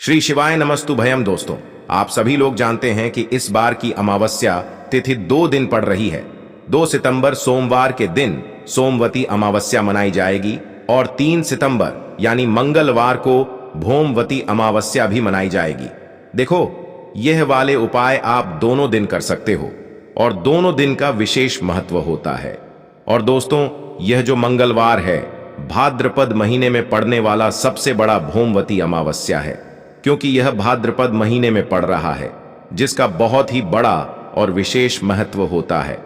श्री शिवाय नमस्तु भयम। दोस्तों, आप सभी लोग जानते हैं कि इस बार की अमावस्या तिथि 2 दिन पड़ रही है। 2 सितंबर सोमवार के दिन सोमवती अमावस्या मनाई जाएगी और 3 सितंबर यानी मंगलवार को भौमवती अमावस्या भी मनाई जाएगी। देखो, यह वाले उपाय आप दोनों दिन कर सकते हो और दोनों दिन का विशेष महत्व होता है। और दोस्तों, यह जो मंगलवार है भाद्रपद महीने में पड़ने वाला सबसे बड़ा भौमवती अमावस्या है, क्योंकि यह भाद्रपद महीने में पड़ रहा है, जिसका बहुत ही बड़ा और विशेष महत्व होता है।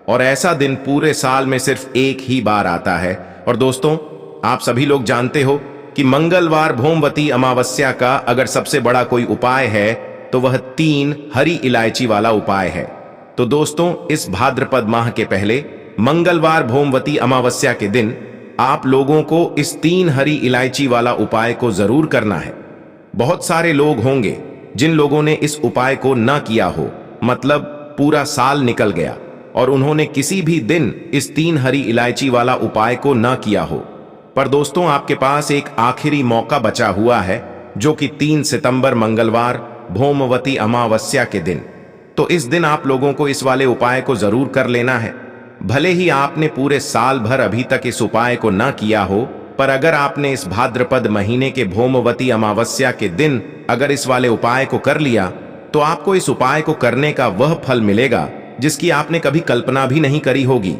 और ऐसा दिन पूरे साल में सिर्फ एक ही बार आता है। और दोस्तों, आप सभी लोग जानते हो कि मंगलवार भौमवती अमावस्या का अगर सबसे बड़ा कोई उपाय है तो वह 3 हरी इलायची वाला उपाय है। तो दोस्तों, इस भाद्रपद माह के पहले मंगलवार भौमवती अमावस्या के दिन आप लोगों को इस 3 हरी इलायची वाला उपाय को जरूर करना है। बहुत सारे लोग होंगे जिन लोगों ने इस उपाय को न किया हो, मतलब पूरा साल निकल गया और उन्होंने किसी भी दिन इस 3 हरी इलायची वाला उपाय को न किया हो। पर दोस्तों, आपके पास एक आखिरी मौका बचा हुआ है, जो कि 3 सितंबर मंगलवार भौमवती अमावस्या के दिन। तो इस दिन आप लोगों को इस वाले उपाय को जरूर कर लेना है। भले ही आपने पूरे साल भर अभी तक इस उपाय को न किया हो, पर अगर आपने इस भाद्रपद महीने के भौमवती अमावस्या के दिन अगर इस वाले उपाय को कर लिया, तो आपको इस उपाय को करने का वह फल मिलेगा जिसकी आपने कभी कल्पना भी नहीं करी होगी।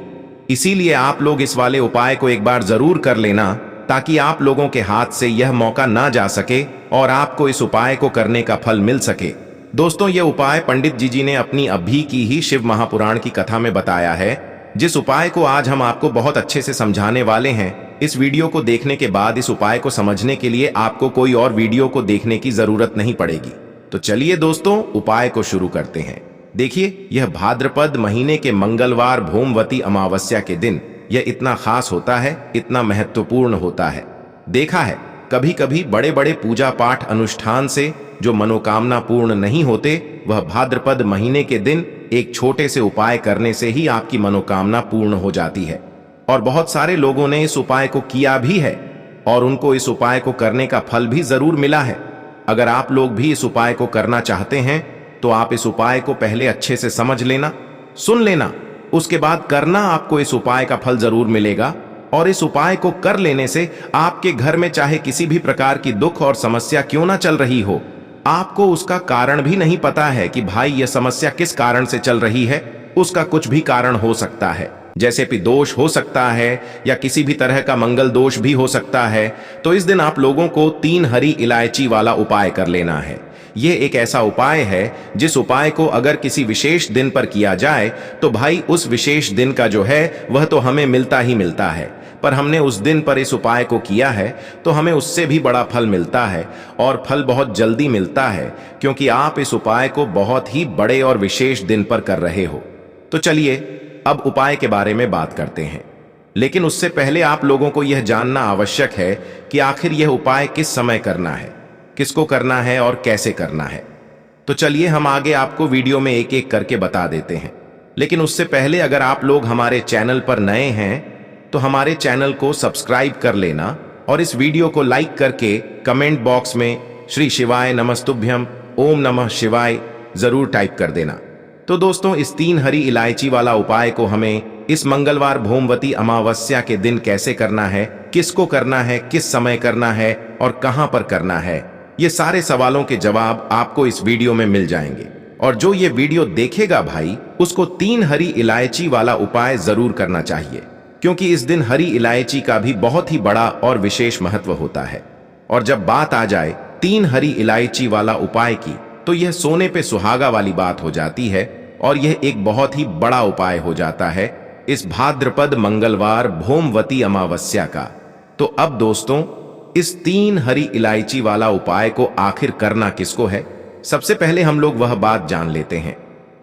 इसीलिए आप लोग इस वाले उपाय को एक बार जरूर कर लेना, ताकि आप लोगों के हाथ से यह मौका ना जा सके और आपको इस उपाय को करने का फल मिल सके। दोस्तों, यह उपाय पंडित जी ने अपनी अभी की ही शिव महापुराण की कथा में बताया है, जिस उपाय को आज हम आपको बहुत अच्छे से समझाने वाले हैं। इस वीडियो को देखने के बाद इस उपाय को समझने के लिए आपको कोई और वीडियो को देखने की जरूरत नहीं पड़ेगी। तो चलिए दोस्तों, उपाय को शुरू करते हैं। देखिए, यह भाद्रपद महीने के मंगलवार भौमवती अमावस्या के दिन यह इतना खास होता है, इतना महत्वपूर्ण होता है। देखा है, कभी कभी बड़े बड़े पूजा पाठ अनुष्ठान से जो मनोकामना पूर्ण नहीं होते, वह भाद्रपद महीने के दिन एक छोटे से उपाय करने से ही आपकी मनोकामना पूर्ण हो जाती है। और बहुत सारे लोगों ने इस उपाय को किया भी है और उनको इस उपाय को करने का फल भी जरूर मिला है। अगर आप लोग भी इस उपाय को करना चाहते हैं तो आप इस उपाय को पहले अच्छे से समझ लेना, सुन लेना, उसके बाद करना। आपको इस उपाय का फल जरूर मिलेगा। और इस उपाय को कर लेने से आपके घर में चाहे किसी भी प्रकार की दुख और समस्या क्यों ना चल रही हो, आपको उसका कारण भी नहीं पता है कि भाई यह समस्या किस कारण से चल रही है, उसका कुछ भी कारण हो सकता है। जैसे कि दोष हो सकता है या किसी भी तरह का मंगल दोष भी हो सकता है। तो इस दिन आप लोगों को 3 हरी इलायची वाला उपाय कर लेना है। यह एक ऐसा उपाय है जिस उपाय को अगर किसी विशेष दिन पर किया जाए तो भाई उस विशेष दिन का जो है वह तो हमें मिलता ही मिलता है। पर हमने उस दिन पर इस उपाय को किया है तो हमें उससे भी बड़ा फल मिलता है, और फल बहुत जल्दी मिलता है, क्योंकि आप इस उपाय को बहुत ही बड़े और विशेष दिन पर कर रहे हो। तो चलिए अब उपाय के बारे में बात करते हैं। लेकिन उससे पहले आप लोगों को यह जानना आवश्यक है कि आखिर यह उपाय किस समय करना है, किसको करना है और कैसे करना है। तो चलिए हम आगे आपको वीडियो में एक एक करके बता देते हैं। लेकिन उससे पहले अगर आप लोग हमारे चैनल पर नए हैं तो हमारे चैनल को सब्सक्राइब कर लेना और इस वीडियो को लाइक करके कमेंट बॉक्स में श्री शिवाय नमस्तुभ्यम ओम नमः शिवाय जरूर टाइप कर देना। तो दोस्तों, इस 3 हरी इलायची वाला उपाय को हमें इस मंगलवार भौमवती अमावस्या के दिन कैसे करना है, किसको करना है, किस समय करना है और कहां पर करना है, ये सारे सवालों के जवाब आपको इस वीडियो में मिल जाएंगे। और जो ये वीडियो देखेगा भाई, उसको 3 हरी इलायची वाला उपाय जरूर करना चाहिए, क्योंकि इस दिन हरी इलायची का भी बहुत ही बड़ा और विशेष महत्व होता है। और जब बात आ जाए 3 हरी इलायची वाला उपाय की, तो यह सोने पे सुहागा वाली बात हो जाती है और यह एक बहुत ही बड़ा उपाय हो जाता है इस भाद्रपद मंगलवार भौमवती अमावस्या का। तो अब दोस्तों, इस 3 हरी इलायची वाला उपाय को आखिर करना किसको है, सबसे पहले हम लोग वह बात जान लेते हैं।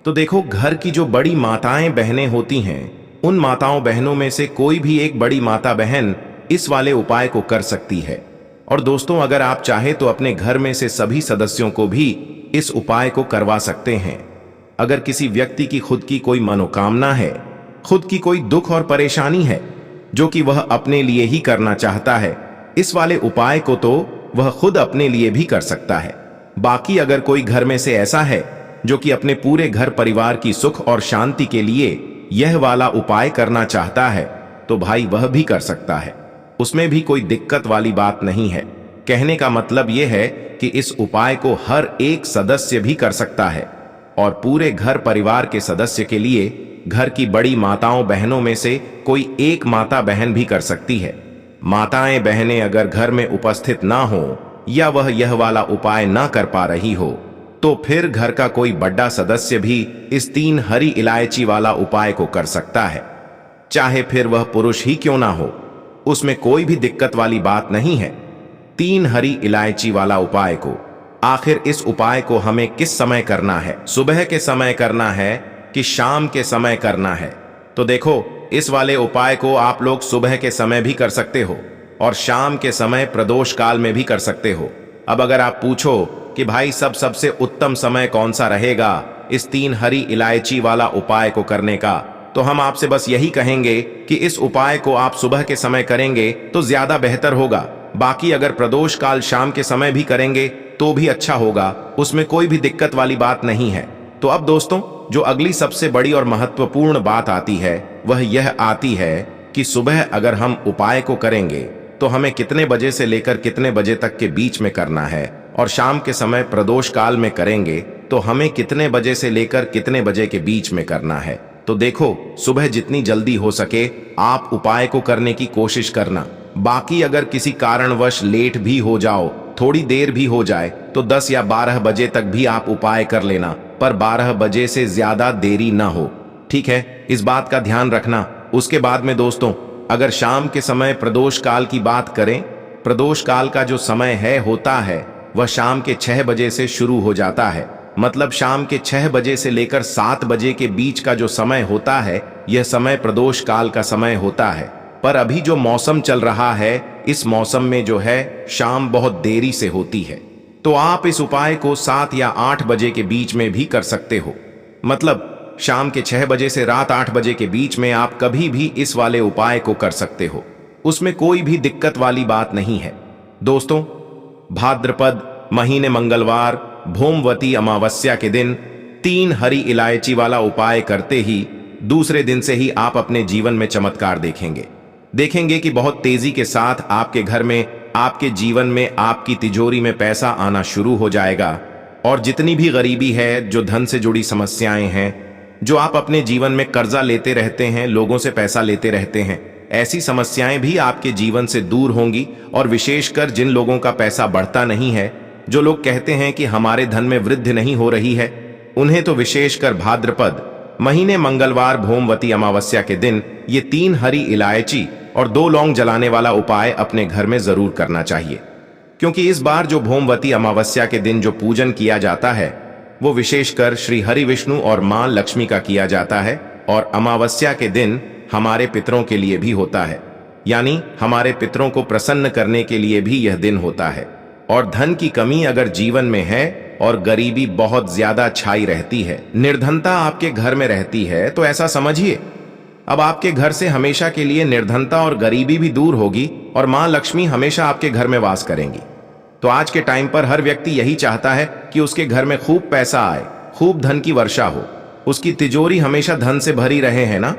तो देखो, घर की जो बड़ी माताएं बहनें होती हैं, उन माताओं बहनों में से कोई भी एक बड़ी माता बहन इस वाले उपाय को कर सकती है। और दोस्तों, अगर आप चाहे तो अपने घर में से सभी सदस्यों को भी इस उपाय को करवा सकते हैं। अगर किसी व्यक्ति की खुद की कोई मनोकामना है, खुद की कोई दुख और परेशानी है जो कि वह अपने लिए ही करना चाहता है, इस वाले उपाय को तो वह खुद अपने लिए भी कर सकता है। बाकी अगर कोई घर में से ऐसा है जो कि अपने पूरे घर परिवार की सुख और शांति के लिए यह वाला उपाय करना चाहता है तो भाई वह भी कर सकता है, उसमें भी कोई दिक्कत वाली बात नहीं है। कहने का मतलब यह है कि इस उपाय को हर एक सदस्य भी कर सकता है और पूरे घर परिवार के सदस्य के लिए घर की बड़ी माताओं बहनों में से कोई एक माता बहन भी कर सकती है। माताएं बहनें अगर घर में उपस्थित ना हो या वह यह वाला उपाय ना कर पा रही हो तो फिर घर का कोई बड़ा सदस्य भी इस 3 हरी इलायची वाला उपाय को कर सकता है, चाहे फिर वह पुरुष ही क्यों ना हो, उसमें कोई भी दिक्कत वाली बात नहीं है। 3 हरी इलायची वाला उपाय को आखिर इस उपाय को हमें किस समय करना है, सुबह के समय करना है कि शाम के समय करना है? तो देखो, इस वाले उपाय को आप लोग सुबह के समय भी कर सकते हो और शाम के समय प्रदोष काल में भी कर सकते हो। अब अगर आप पूछो कि भाई सबसे उत्तम समय कौन सा रहेगा इस 3 हरी इलायची वाला उपाय को करने का, तो हम आपसे बस यही कहेंगे कि इस उपाय को आप सुबह के समय करेंगे तो ज्यादा बेहतर होगा। बाकी अगर प्रदोष काल शाम के समय भी करेंगे तो भी अच्छा होगा, उसमें कोई भी दिक्कत वाली बात नहीं है। तो अब दोस्तों, जो अगली सबसे बड़ी और महत्वपूर्ण बात आती है वह यह आती है कि सुबह अगर हम उपाय को करेंगे तो हमें कितने बजे से लेकर कितने बजे तक के बीच में करना है, और शाम के समय प्रदोष काल में करेंगे तो हमें कितने बजे से लेकर कितने बजे के बीच में करना है। तो देखो, सुबह जितनी जल्दी हो सके आप उपाय को करने की कोशिश करना। बाकी अगर किसी कारणवश लेट भी हो जाओ, थोड़ी देर भी हो जाए, तो 10 या 12 बजे तक भी आप उपाय कर लेना, पर 12 बजे से ज्यादा देरी ना हो, ठीक है? इस बात का ध्यान रखना। उसके बाद में दोस्तों, अगर शाम के समय प्रदोष काल की बात करें, प्रदोष काल का जो समय है होता है वह शाम के 6 बजे से शुरू हो जाता है। मतलब शाम के 6 बजे से लेकर 7 बजे के बीच का जो समय होता है यह समय प्रदोष काल का समय होता है। पर अभी जो मौसम चल रहा है, इस मौसम में जो है शाम बहुत देरी से होती है, तो आप इस उपाय को 7 या 8 बजे के बीच में भी कर सकते हो। मतलब शाम के 6 बजे से रात 8 बजे के बीच में आप कभी भी इस वाले उपाय को कर सकते हो, उसमें कोई भी दिक्कत वाली बात नहीं है। दोस्तों, भाद्रपद महीने मंगलवार भोमवती अमावस्या के दिन 3 हरी इलायची वाला उपाय करते ही दूसरे दिन से ही आप अपने जीवन में चमत्कार देखेंगे कि बहुत तेजी के साथ आपके घर में, आपके जीवन में, आपकी तिजोरी में पैसा आना शुरू हो जाएगा। और जितनी भी गरीबी है, जो धन से जुड़ी समस्याएं हैं, जो आप अपने जीवन में कर्जा लेते रहते हैं, लोगों से पैसा लेते रहते हैं, ऐसी समस्याएं भी आपके जीवन से दूर होंगी। और विशेषकर जिन लोगों का पैसा बढ़ता नहीं है, जो लोग कहते हैं कि हमारे धन में वृद्धि नहीं हो रही है, उन्हें तो विशेषकर भाद्रपद महीने मंगलवार भोमवती अमावस्या के दिन ये 3 हरी इलायची और 2 लौंग जलाने वाला उपाय अपने घर में जरूर करना चाहिए। क्योंकि इस बार जो भोमवती अमावस्या के दिन जो पूजन किया जाता है वो विशेषकर श्री हरि विष्णु और मां लक्ष्मी का किया जाता है। और अमावस्या के दिन हमारे पितरों के लिए भी होता है, यानी हमारे पितरों को प्रसन्न करने के लिए भी यह दिन होता है। और धन की कमी अगर जीवन में है और गरीबी बहुत ज्यादा छाई रहती है, निर्धनता आपके घर में रहती है, तो ऐसा समझिए अब आपके घर से हमेशा के लिए निर्धनता और गरीबी भी दूर होगी और मां लक्ष्मी हमेशा आपके घर में वास करेंगी। तो आज के टाइम पर हर व्यक्ति यही चाहता है कि उसके घर में खूब पैसा आए, खूब धन की वर्षा हो, उसकी तिजोरी हमेशा धन से भरी रहे, है ना?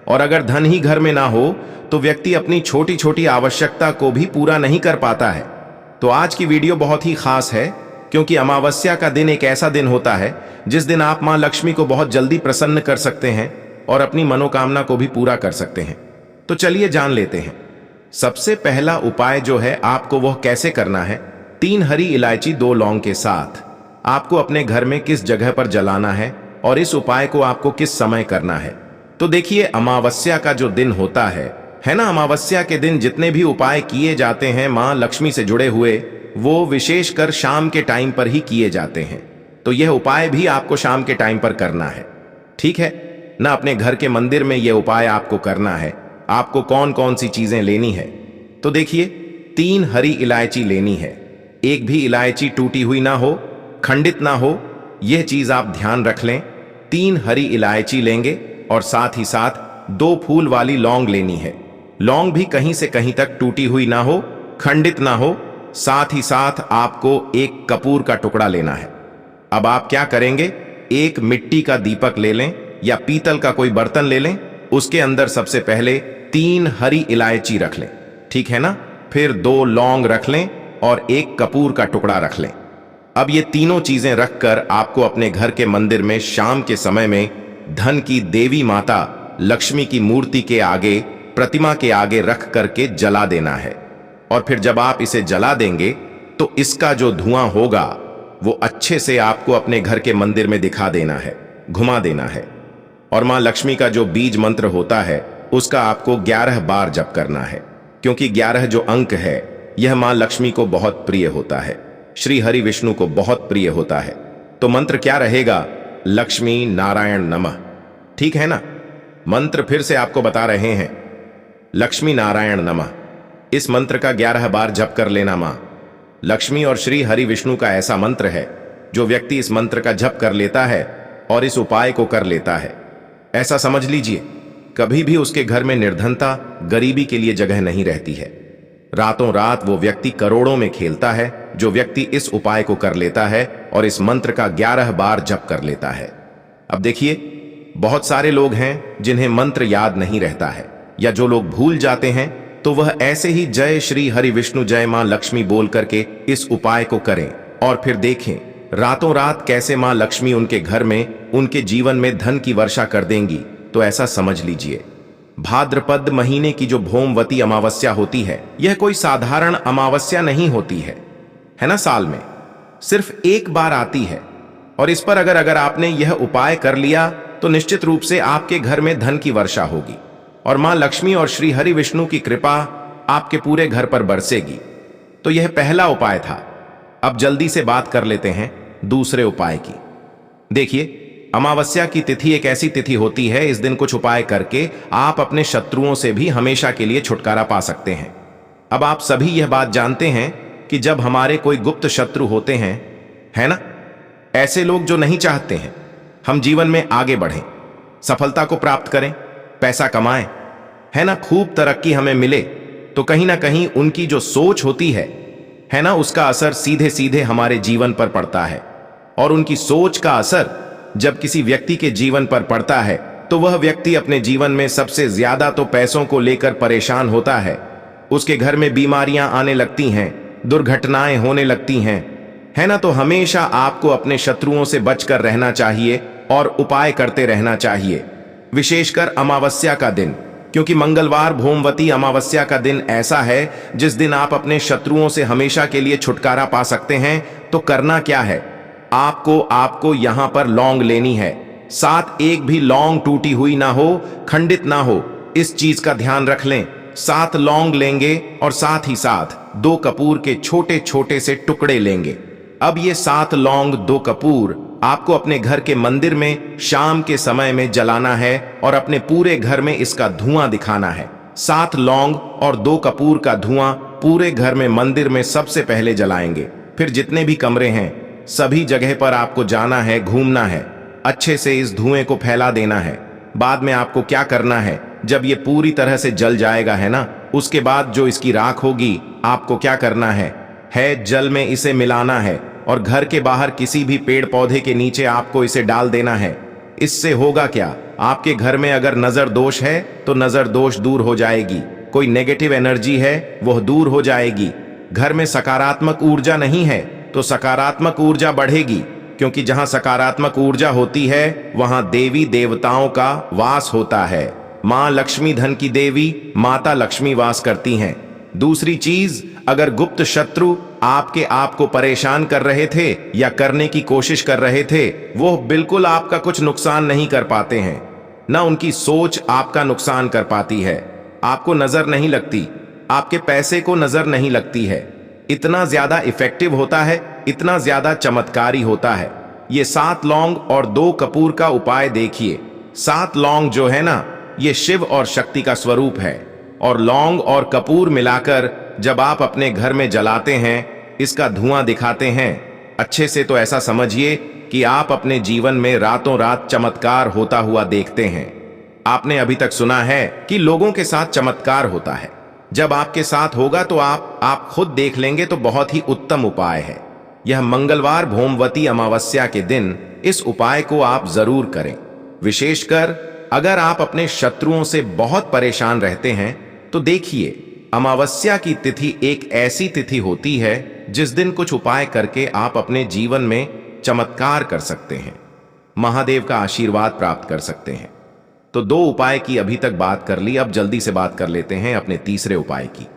और अगर धन ही घर में ना हो तो व्यक्ति अपनी छोटी छोटी आवश्यकता को भी पूरा नहीं कर पाता है। तो आज की वीडियो बहुत ही खास है, क्योंकि अमावस्या का दिन एक ऐसा दिन होता है जिस दिन आप मां लक्ष्मी को बहुत जल्दी प्रसन्न कर सकते हैं और अपनी मनोकामना को भी पूरा कर सकते हैं। तो चलिए जान लेते हैं। सबसे पहला उपाय जो है आपको वह कैसे करना है। 3 हरी इलायची 2 लौंग के साथ आपको अपने घर में किस जगह पर जलाना है और इस उपाय को आपको किस समय करना है। तो देखिए, अमावस्या का जो दिन होता है ना, अमावस्या के दिन जितने भी उपाय किए जाते हैं मां लक्ष्मी से जुड़े हुए, वो विशेषकर शाम के टाइम पर ही किए जाते हैं। तो यह उपाय भी आपको शाम के टाइम पर करना है, ठीक है ना? अपने घर के मंदिर में यह उपाय आपको करना है। आपको कौन कौन सी चीजें लेनी है, तो देखिए, 3 हरी इलायची लेनी है। एक भी इलायची टूटी हुई ना हो, खंडित ना हो, यह चीज आप ध्यान रख लें। 3 हरी इलायची लेंगे और साथ ही साथ 2 फूल वाली लौंग लेनी है। लौंग भी कहीं से कहीं तक टूटी हुई ना हो, खंडित ना हो, साथ ही साथ आपको एक कपूर का टुकड़ा लेना है। अब आप क्या करेंगे, एक मिट्टी का दीपक ले लें या पीतल का कोई बर्तन ले लें, उसके अंदर सबसे पहले 3 हरी इलायची रख लें, ठीक है ना। फिर 2 लौंग रख लें और एक कपूर का टुकड़ा रख लें। अब ये तीनों चीजें रखकर आपको अपने घर के मंदिर में शाम के समय में धन की देवी माता लक्ष्मी की मूर्ति के आगे, प्रतिमा के आगे रख करके जला देना है। और फिर जब आप इसे जला देंगे तो इसका जो धुआं होगा वो अच्छे से आपको अपने घर के मंदिर में दिखा देना है, घुमा देना है। और मां लक्ष्मी का जो बीज मंत्र होता है उसका आपको 11 बार जप करना है, क्योंकि 11 जो अंक है यह मां लक्ष्मी को बहुत प्रिय होता है, श्री हरि विष्णु को बहुत प्रिय होता है। तो मंत्र क्या रहेगा, लक्ष्मी नारायण नमः, ठीक है ना। मंत्र फिर से आपको बता रहे हैं, लक्ष्मी नारायण नमः। इस मंत्र का 11 बार जप कर लेना। मां लक्ष्मी और श्री हरि विष्णु का ऐसा मंत्र है, जो व्यक्ति इस मंत्र का जप कर लेता है और इस उपाय को कर लेता है, ऐसा समझ लीजिए कभी भी उसके घर में निर्धनता, गरीबी के लिए जगह नहीं रहती है। रातों रात वो व्यक्ति करोड़ों में खेलता है, जो व्यक्ति इस उपाय को कर लेता है और इस मंत्र का 11 बार जप कर लेता है। अब देखिए, बहुत सारे लोग हैं जिन्हें मंत्र याद नहीं रहता है, या जो लोग भूल जाते हैं तो वह ऐसे ही जय श्री हरि विष्णु जय मां लक्ष्मी बोल करके इस उपाय को करें और फिर देखें रातों रात कैसे मां लक्ष्मी उनके घर में, उनके जीवन में धन की वर्षा कर देंगी। तो ऐसा समझ लीजिए, भाद्रपद महीने की जो भौमवती अमावस्या होती है, यह कोई साधारण अमावस्या नहीं होती है ना। साल में सिर्फ एक बार आती है और इस पर अगर आपने यह उपाय कर लिया तो निश्चित रूप से आपके घर में धन की वर्षा होगी और मां लक्ष्मी और श्री हरि विष्णु की कृपा आपके पूरे घर पर बरसेगी। तो यह पहला उपाय था। अब जल्दी से बात कर लेते हैं दूसरे उपाय की। देखिए, अमावस्या की तिथि एक ऐसी तिथि होती है, इस दिन कुछ उपाय करके आप अपने शत्रुओं से भी हमेशा के लिए छुटकारा पा सकते हैं। अब आप सभी यह बात जानते हैं कि जब हमारे कोई गुप्त शत्रु होते हैं, है ना, ऐसे लोग जो नहीं चाहते हैं हम जीवन में आगे बढ़ें, सफलता को प्राप्त करें, पैसा कमाएं, है ना, खूब तरक्की हमें मिले, तो कहीं ना कहीं उनकी जो सोच होती है ना, उसका असर सीधे सीधे हमारे जीवन पर पड़ता है। और उनकी सोच का असर जब किसी व्यक्ति के जीवन पर पड़ता है तो वह व्यक्ति अपने जीवन में सबसे ज्यादा तो पैसों को लेकर परेशान होता है। उसके घर में बीमारियां आने लगती हैं, दुर्घटनाएं होने लगती हैं, है ना। तो हमेशा आपको अपने शत्रुओं से बचकर रहना चाहिए और उपाय करते रहना चाहिए, विशेषकर अमावस्या का दिन, क्योंकि मंगलवार भौमवती अमावस्या का दिन ऐसा है जिस दिन आप अपने शत्रुओं से हमेशा के लिए छुटकारा पा सकते हैं। तो करना क्या है, आपको यहां पर लौंग लेनी है, साथ एक भी लौंग टूटी हुई ना हो, खंडित ना हो, इस चीज का ध्यान रख लें। 7 लौंग लेंगे और साथ ही साथ 2 कपूर के छोटे छोटे से टुकड़े लेंगे। अब ये 7 लौंग, 2 कपूर आपको अपने घर के मंदिर में शाम के समय में जलाना है और अपने पूरे घर में इसका धुआं दिखाना है। 7 लौंग और 2 कपूर का धुआं पूरे घर में, मंदिर में सबसे पहले जलाएंगे। फिर जितने भी कमरे हैं सभी जगह पर आपको जाना है, घूमना है, अच्छे से इस धुएं को फैला देना है। बाद में आपको क्या करना है, जब ये पूरी तरह से जल जाएगा, है ना, उसके बाद जो इसकी राख होगी आपको क्या करना है जल में इसे मिलाना है और घर के बाहर किसी भी पेड़ पौधे के नीचे आपको इसे डाल देना है। इससे होगा क्या, आपके घर में अगर नजर दोष है तो नजर दोष दूर हो जाएगी, कोई नेगेटिव एनर्जी है वह दूर हो जाएगी, घर में सकारात्मक ऊर्जा नहीं है तो सकारात्मक ऊर्जा बढ़ेगी, क्योंकि जहां सकारात्मक ऊर्जा होती है वहां देवी देवताओं का वास होता है। मां लक्ष्मी धन की देवी माता लक्ष्मी वास करती हैं। दूसरी चीज, अगर गुप्त शत्रु आपके आप को परेशान कर रहे थे या करने की कोशिश कर रहे थे, वो बिल्कुल आपका कुछ नुकसान नहीं कर पाते हैं, ना उनकी सोच आपका नुकसान कर पाती है। आपको नजर नहीं लगती, आपके पैसे को नजर नहीं लगती है। इतना ज्यादा इफेक्टिव होता है, इतना ज्यादा चमत्कारी होता है। ये 7 लौंग और 2 कपूर का उपाय देखिए। 7 लौंग जो है ना, ये शिव और शक्ति का स्वरूप है, और लौंग और कपूर मिलाकर जब आप अपने घर में जलाते हैं, इसका धुआं दिखाते हैं अच्छे से, तो ऐसा समझिए कि आप अपने जीवन में रातों रात चमत्कार होता हुआ देखते हैं। आपने अभी तक सुना है कि लोगों के साथ चमत्कार होता है, जब आपके साथ होगा तो आप खुद देख लेंगे, तो बहुत ही उत्तम उपाय है। यह मंगलवार भौमवती अमावस्या के दिन इस उपाय को आप जरूर करें। विशेषकर अगर आप अपने शत्रुओं से बहुत परेशान रहते हैं तो देखिए, अमावस्या की तिथि एक ऐसी तिथि होती है जिस दिन कुछ उपाय करके आप अपने जीवन में चमत्कार कर सकते हैं, महादेव का आशीर्वाद प्राप्त कर सकते हैं। तो 2 उपाय की अभी तक बात कर ली, अब जल्दी से बात कर लेते हैं अपने तीसरे उपाय की,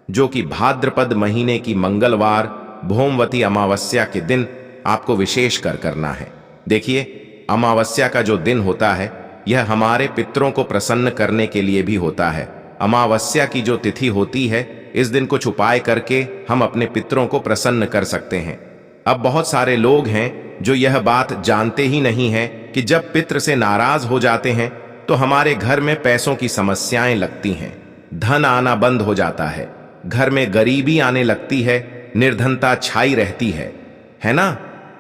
जो कि भाद्रपद महीने की मंगलवार भौमवती अमावस्या के दिन आपको विशेष कर करना है। देखिए, अमावस्या का जो दिन होता है यह हमारे पितरों को प्रसन्न करने के लिए भी होता है। अमावस्या की जो तिथि होती है, इस दिन कुछ उपाय करके हम अपने पितरों को प्रसन्न कर सकते हैं। अब बहुत सारे लोग हैं जो यह बात जानते ही नहीं है कि जब पितृ से नाराज हो जाते हैं तो हमारे घर में पैसों की समस्याएं लगती हैं, धन आना बंद हो जाता है, घर में गरीबी आने लगती है, निर्धनता छाई रहती है ना।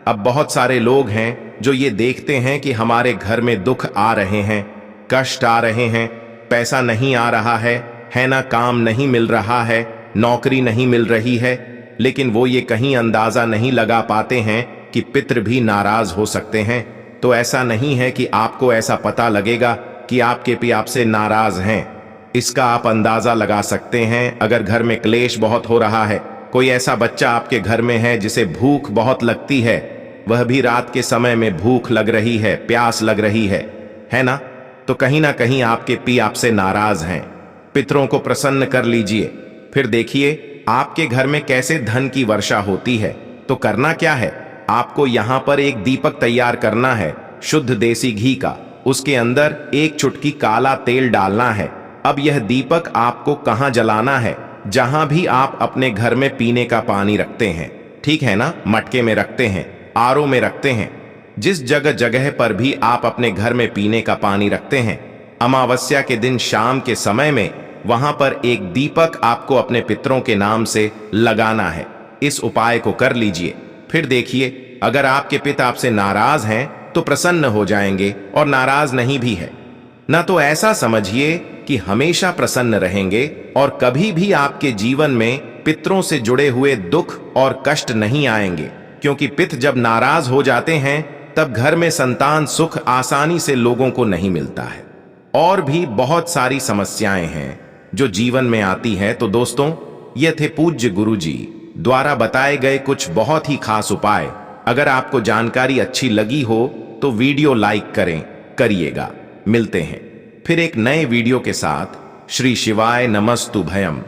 अब बहुत सारे लोग हैं जो ये देखते हैं कि हमारे घर में दुख आ रहे हैं, कष्ट आ रहे हैं, पैसा नहीं आ रहा है ना, काम नहीं मिल रहा है, नौकरी नहीं मिल रही है, लेकिन वो ये कहीं अंदाजा नहीं लगा पाते हैं कि पितृ भी नाराज हो सकते हैं। तो ऐसा नहीं है कि आपको ऐसा पता लगेगा कि आपके पिता आपसे नाराज हैं। इसका आप अंदाजा लगा सकते हैं अगर घर में क्लेश बहुत हो रहा है, कोई ऐसा बच्चा आपके घर में है जिसे भूख बहुत लगती है, वह भी रात के समय में भूख लग रही है, प्यास लग रही है ना, तो कहीं ना कहीं आपके पिता आपसे नाराज हैं। पितरों को प्रसन्न कर लीजिए, फिर देखिए आपके घर में कैसे धन की वर्षा होती है। तो करना क्या है, आपको यहां पर एक दीपक तैयार करना है शुद्ध देसी घी का, उसके अंदर 1 चुटकी काला तेल डालना है। अब यह दीपक आपको कहां जलाना है, जहां भी आप अपने घर में पीने का पानी रखते हैं, ठीक है ना, मटके में रखते हैं, आरओ में रखते हैं, जिस जगह जगह पर भी आप अपने घर में पीने का पानी रखते हैं, अमावस्या के दिन शाम के समय में वहां पर एक दीपक आपको अपने पितरों के नाम से लगाना है। इस उपाय को कर लीजिए, फिर देखिए अगर आपके पिता आपसे नाराज हैं तो प्रसन्न हो जाएंगे, और नाराज नहीं भी है ना तो ऐसा समझिए कि हमेशा प्रसन्न रहेंगे और कभी भी आपके जीवन में पितरों से जुड़े हुए दुख और कष्ट नहीं आएंगे। क्योंकि पिता जब नाराज हो जाते हैं तब घर में संतान सुख आसानी से लोगों को नहीं मिलता है, और भी बहुत सारी समस्याएं हैं जो जीवन में आती हैं। तो दोस्तों, ये थे पूज्य गुरुजी द्वारा बताए गए कुछ बहुत ही खास उपाय। अगर आपको जानकारी अच्छी लगी हो तो वीडियो लाइक करिएगा। मिलते हैं फिर एक नए वीडियो के साथ। श्री शिवाय नमस्तुभयम।